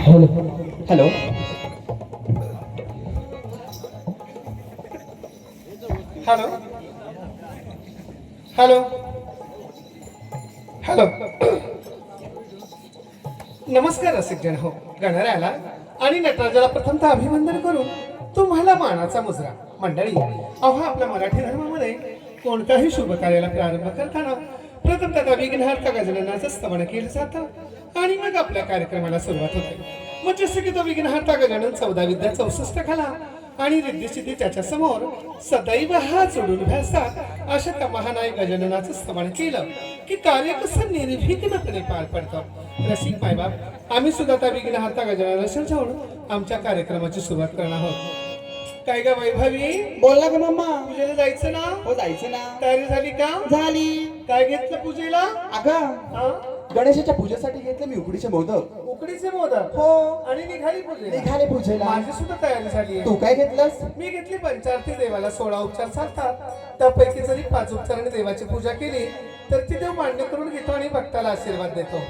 Hello hello hello hello hello. नमस्कार रसिक जन हो, गणरायाला आणि नटराजाला प्रथमतः अभिवंदन करून तुम्हाला मानाचा मुजरा. मंडळी, अहो आपल्या मराठी धर्मामध्ये कोणत्याही शुभ कार्याला प्रारंभ करताना प्रथमतः विघ्नहर्ता गजाननाचं स्तवन केलं जातं आणि मग आपल्या कार्यक्रमाला सुरुवात होते. मग जसं की तो विघ्नहर्ता गजानन 14 विद्या 64 कला आणि रिद्धिसिद्धी त्याच्या समोर सदैव हात जोडून भ्यासतात, अशा त्या महानाय गजाननाचं स्तवन केलं की कार्य कसं निर्विघ्नपणे पार पडतं. रसिक मायबाप, आम्ही सुद्धा त्या विघ्नहर्ता गजाननाला सजवून आमच्या कार्यक्रमाची सुरुवात करणार आहोत. काय ग वैभवी, बोल ना ग मम्मा. पूजेला जायचं ना? हो जायचं ना. तयारी झाली का? झाली. काय घेतलं पूजेला? अगं हा? गणेशाच्या पूजेसाठी घेतले मी उकडीचे मोदक. उकडीचे मोदक? हो. आणि निघाली पूजेला? निघाले पूजेला. माझी सुद्धा तयारी झाली. तू काय घेतलंस? मी घेतली पंचारती. देवाला 16 उपचार चालतात, त्यापैकी जरी 5 उपचारांनी देवाची पूजा केली तर ती देव मान्य करून घेतो आणि भक्ताला आशीर्वाद देतो.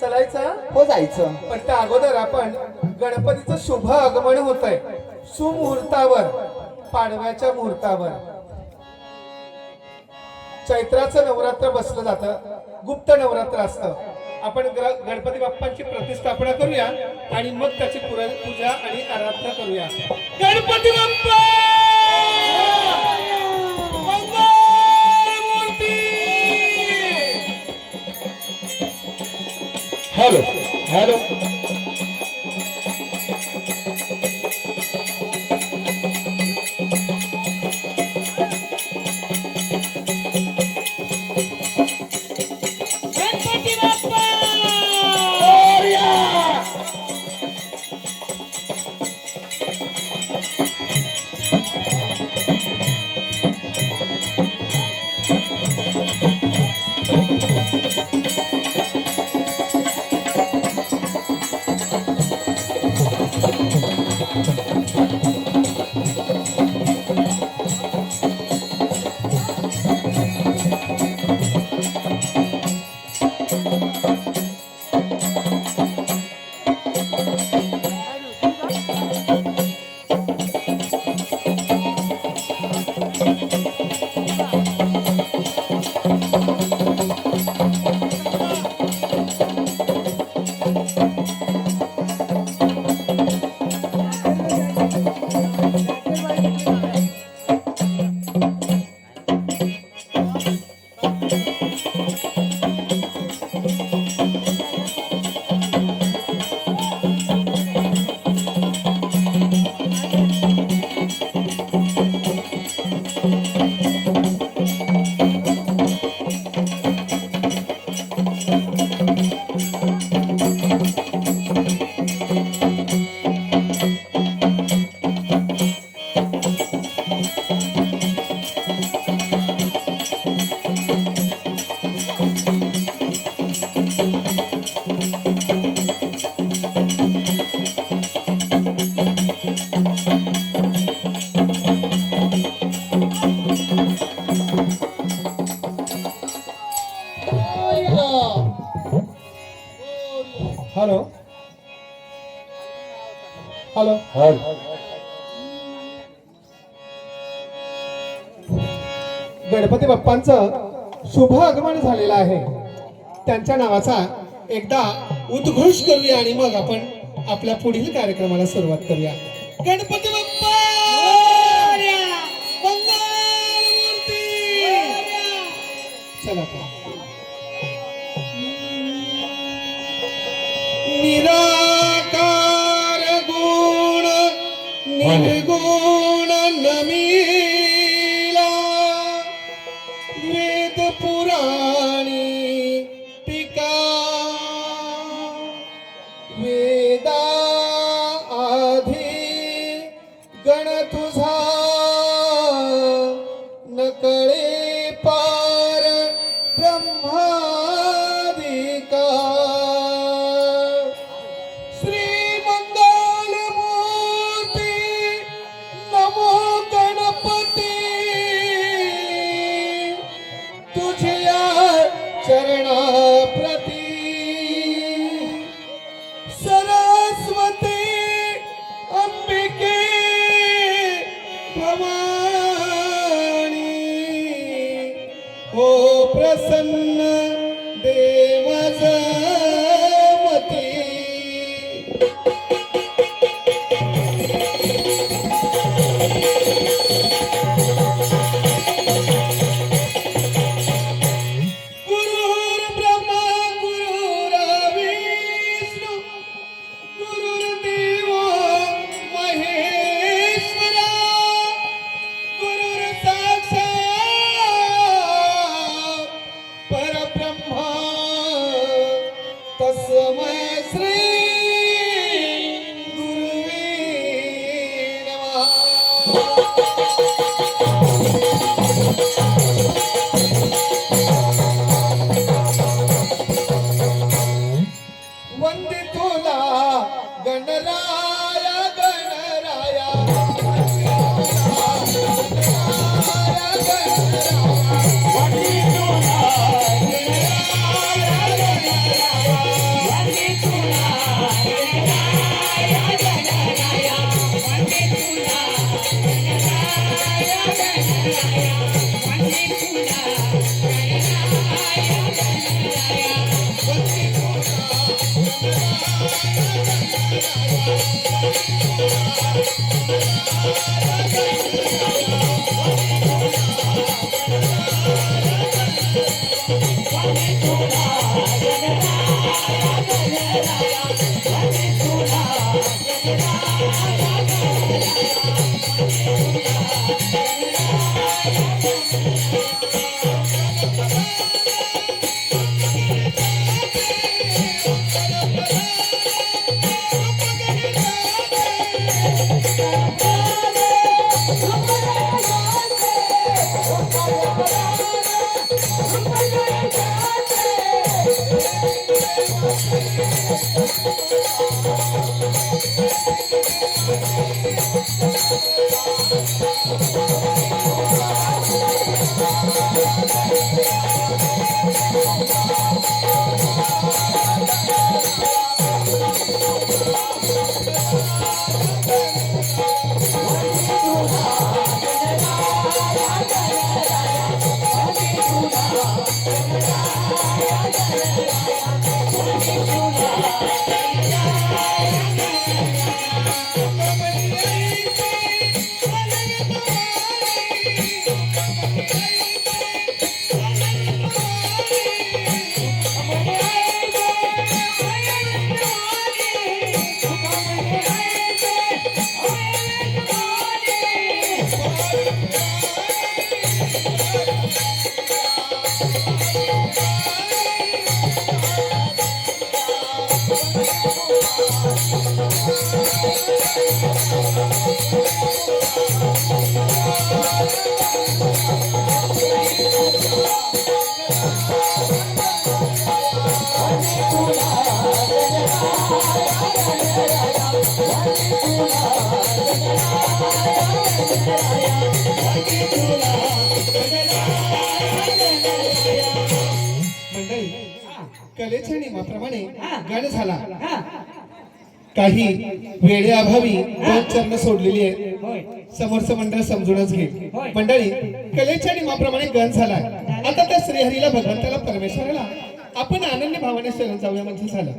चलायचं? हो जायचं. पण त्या अगोदर आपण गणपतीचं शुभ आगमन होत आहे, सुमुहूर्तावर, पाडव्याच्या मुहूर्तावर. चैत्राचं नवरात्र बसलं जातं, गुप्त नवरात्र असतं. आपण गणपती बाप्पांची प्रतिष्ठापना करूया आणि मग त्याची पूजा आणि आराधना करूया. Ganpati Bappa Mangalmurti. Hello hello. Hello hello. Ganpati बाप्पांचं शुभ आगमन झालेलं आहे. त्यांच्या नावाचा एकदा उद्घोष करूया आणि मग आपण आपल्या पुढील कार्यक्रमाला सुरुवात करूया. गणपती बाप्पा मंगलमूर्ती. चला निराकार गुण निर्गुण नमीला वेद पुराणी टीका वेदा आधी गण तुझा नकळे पार ब्रह्मादिका. श्री मंगल मूर्ती नमो गणपती. समय श्री गुरुवे नमः. वंदे तुला गणराया गणराया मंडळी, कलेच्या नियमाप्रमाणे गाणं झाला. काही वेळेअभावी दोन चरण सोडलेली आहेत. समोरचं मंडळ समजूनच घे. मंडळी, कलेच्या नियमाप्रमाणे गण झाला. आता त्या श्रीहरीला, भगवंताला, परमेश्वराला आपण आनंदी भावाने शरण जाऊया म्हणजे झालं.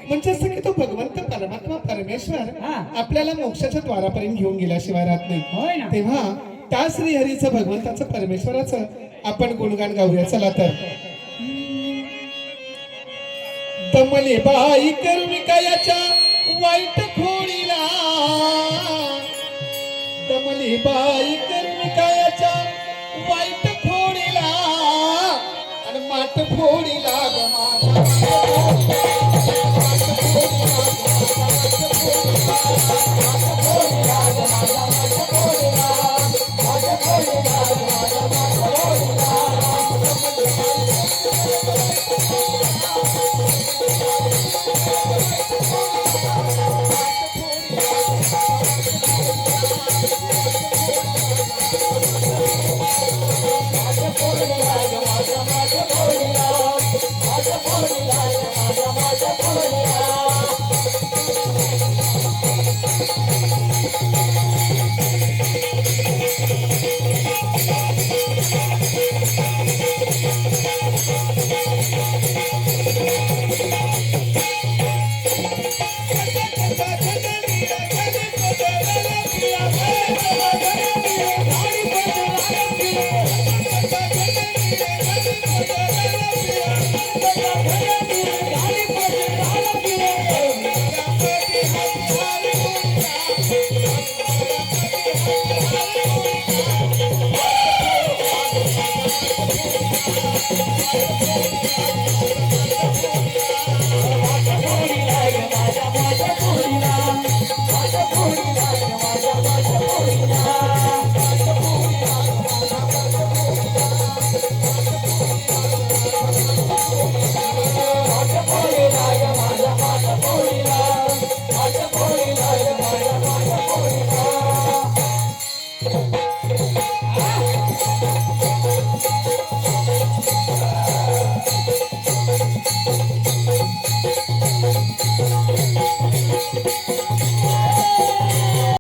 म्हणजे असं की तो भगवंत परमात्मा परमेश्वर आपल्याला मोक्षाच्या द्वारापर्यंत घेऊन गेल्याशिवाय राहत नाही. तेव्हा त्या श्रीहरीचं, भगवंताचं, परमेश्वराचं आपण गुणगान गाऊया. चला तर. दमले बाई करुणिकायाच्या वाईट खोडीला, दमले बाई करुणिकायाच्या वाईट खोडीला, आणि माठ फोडीला ग माझा